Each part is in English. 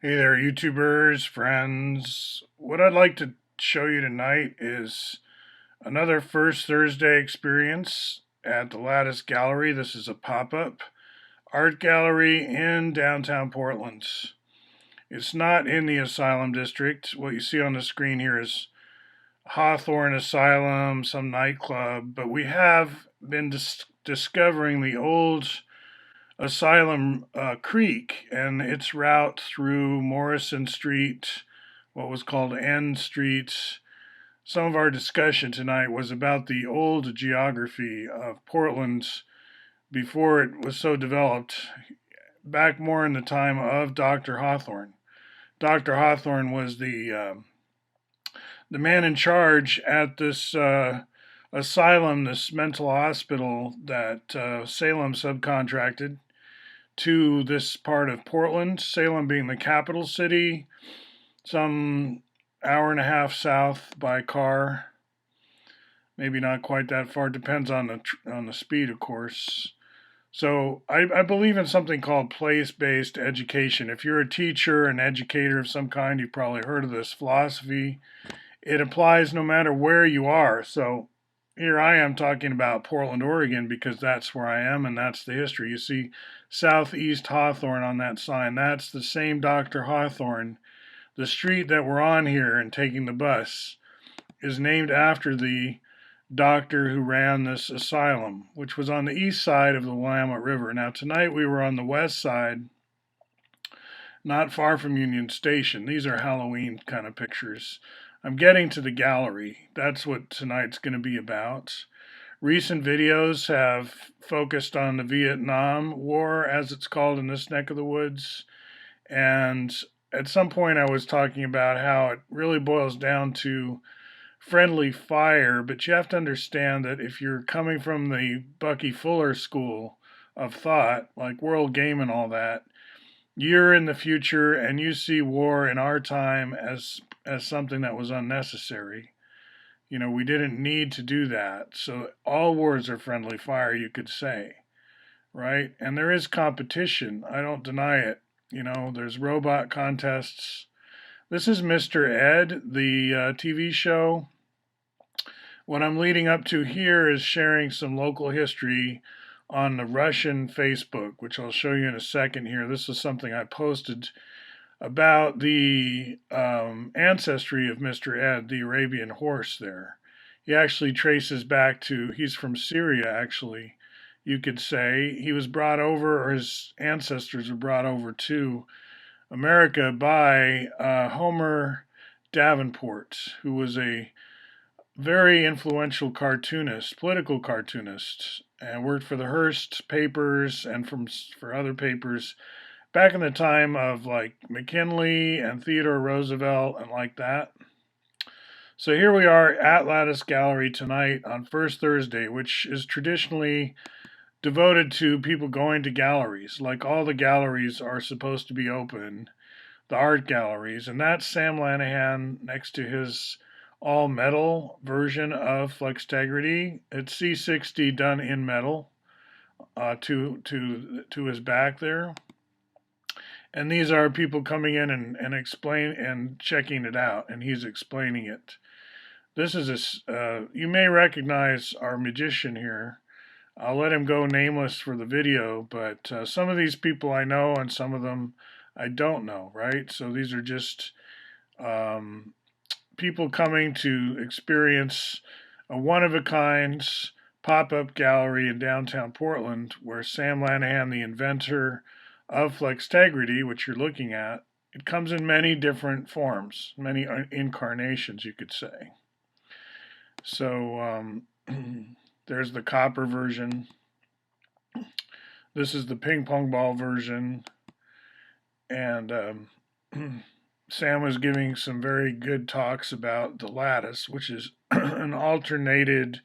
Hey there, YouTubers, friends. What I'd like to show you tonight is another First Thursday experience at the Lattice Gallery. This is a pop up art gallery in downtown Portland. It's not in the Asylum District. What you see on the screen here is Hawthorne Asylum, some nightclub, but we have been discovering the old Asylum Creek and its route through Morrison Street, what was called N Street. Some of our discussion tonight was about the old geography of Portland before it was so developed, back more in the time of Dr. Hawthorne. Dr. Hawthorne was the man in charge at this asylum, this mental hospital that Salem subcontracted to this part of Portland, Salem being the capital city, some hour and a half south by car. Maybe not quite that far. Depends on the speed, of course. So I believe in something called place-based education. If you're a teacher, an educator of some kind, you've probably heard of this philosophy. It applies no matter where you are. So here I am talking about Portland, Oregon, because that's where I am and that's the history. You see Southeast Hawthorne on that sign. That's the same Dr. Hawthorne. The street that we're on here and taking the bus is named after the doctor who ran this asylum, which was on the east side of the Willamette River. Now, tonight we were on the west side, not far from Union Station. These are Halloween kind of pictures. I'm getting to the gallery. That's what tonight's going to be about. Recent videos have focused on the Vietnam War, as it's called in this neck of the woods. And at some point I was talking about how it really boils down to friendly fire, but you have to understand that if you're coming from the Bucky Fuller school of thought, like World Game and all that, you're in the future and you see war in our time as something that was unnecessary. You know, we didn't need to do that. So all wars are friendly fire, you could say, right? And there is competition. I don't deny it. You know, there's robot contests. This is Mr. Ed, the TV show. What I'm leading up to here is sharing some local history on the Russian Facebook, which I'll show you in a second here. This is something I posted about the ancestry of Mr. Ed, the Arabian horse there. He actually traces back to, he's from Syria, actually, you could say. He was brought over, or his ancestors were brought over to America by Homer Davenport, who was a very influential cartoonist, political cartoonist, and worked for the Hearst papers and for other papers back in the time of like McKinley and Theodore Roosevelt and like that. So here we are at Lattice Gallery tonight on First Thursday, which is traditionally devoted to people going to galleries. Like all the galleries are supposed to be open, the art galleries, and that's Sam Lanahan next to his all metal version of Flextegrity. It's C60 done in metal to his back there. And these are people coming in and explain and checking it out, and he's explaining it. This is you may recognize our magician here. I'll let him go nameless for the video, but some of these people I know and some of them I don't know, right? So these are just people coming to experience a one-of-a-kind pop-up gallery in downtown Portland where Sam Lanahan, the inventor of Flextegrity, which you're looking at, it comes in many different forms, many incarnations, you could say. So there's the copper version. This is the ping pong ball version. And Sam was giving some very good talks about the lattice, which is an alternated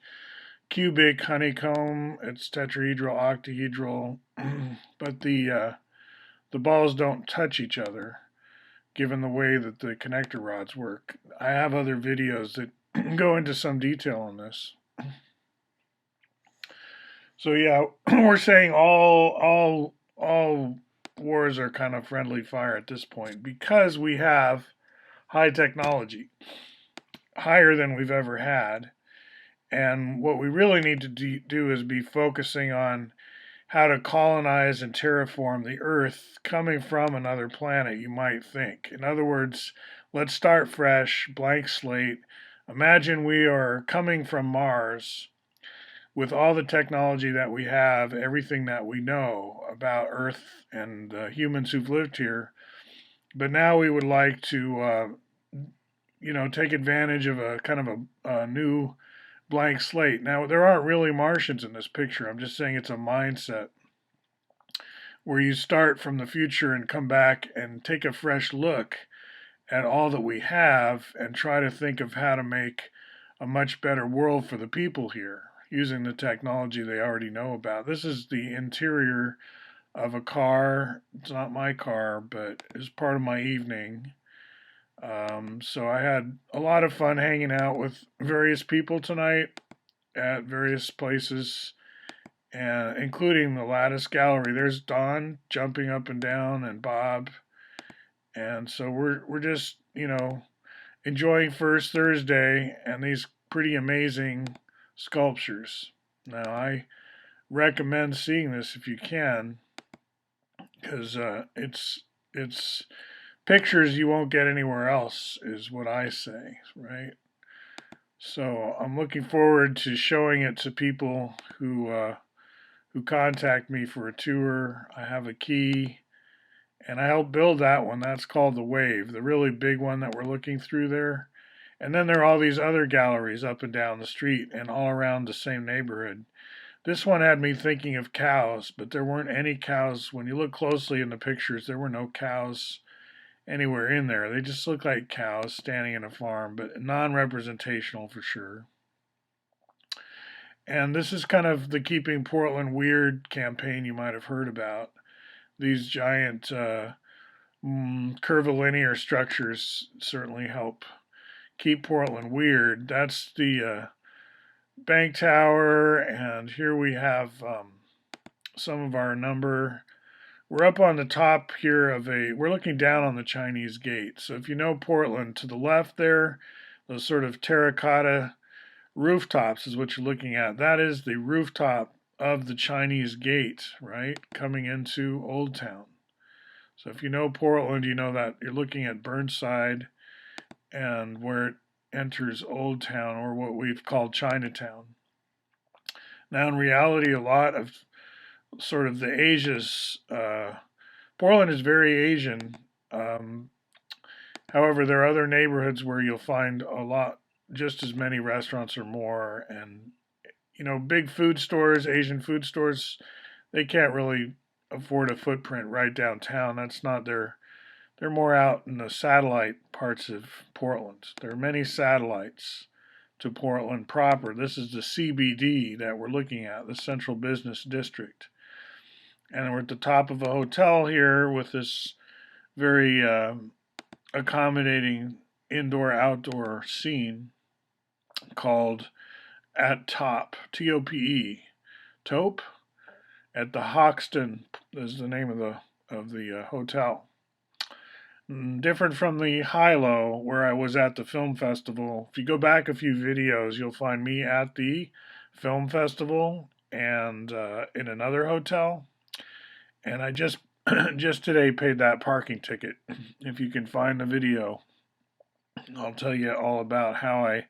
cubic honeycomb. It's tetrahedral, octahedral, but the balls don't touch each other, given the way that the connector rods work. I have other videos that go into some detail on this. So yeah, we're saying all wars are kind of friendly fire at this point because we have high technology, higher than we've ever had. And what we really need to do is be focusing on how to colonize and terraform the Earth coming from another planet, you might think. In other words, let's start fresh, blank slate. Imagine we are coming from Mars with all the technology that we have, everything that we know about Earth and the humans who've lived here. But now we would like to, take advantage of a kind of a new blank slate. Now, there aren't really Martians in this picture. I'm just saying it's a mindset where you start from the future and come back and take a fresh look at all that we have and try to think of how to make a much better world for the people here using the technology they already know about. This is the interior of a car. It's not my car, but it's part of my evening. So I had a lot of fun hanging out with various people tonight at various places, and including the Lattice Gallery. There's Don jumping up and down, and Bob, and so we're just enjoying First Thursday and these pretty amazing sculptures. Now I recommend seeing this if you can, because it's pictures you won't get anywhere else, is what I say, right? So I'm looking forward to showing it to people who contact me for a tour. I have a key, and I helped build that one. That's called the Wave, the really big one that we're looking through there. And then there are all these other galleries up and down the street and all around the same neighborhood. This one had me thinking of cows, but there weren't any cows. When you look closely in the pictures, there were no cows anywhere in there. They just look like cows standing in a farm, but non-representational for sure. And this is kind of the Keeping Portland Weird campaign you might have heard about. These giant curvilinear structures certainly help keep Portland weird. That's the bank tower, and here we have some of our number. We're up on the top here we're looking down on the Chinese gate. So if you know Portland, to the left there, those sort of terracotta rooftops is what you're looking at. That is the rooftop of the Chinese gate, right? Coming into Old Town. So if you know Portland, you know that you're looking at Burnside and where it enters Old Town, or what we've called Chinatown. Now in reality, a lot of sort of the Asia's, Portland is very Asian. However, there are other neighborhoods where you'll find a lot, just as many restaurants or more, and big food stores, Asian food stores, they can't really afford a footprint right downtown. That's not they're more out in the satellite parts of Portland. There are many satellites to Portland proper. This is the CBD that we're looking at, the Central Business District. And we're at the top of a hotel here with this very accommodating indoor-outdoor scene called At Top, T-O-P-E, Tope, at the Hoxton is the name of the hotel. Different from the High-Low where I was at the film festival. If you go back a few videos, you'll find me at the film festival and in another hotel. And I just today paid that parking ticket. If you can find the video, I'll tell you all about how I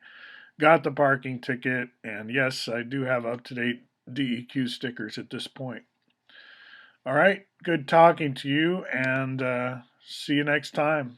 got the parking ticket. And yes, I do have up-to-date DEQ stickers at this point. All right, good talking to you, and see you next time.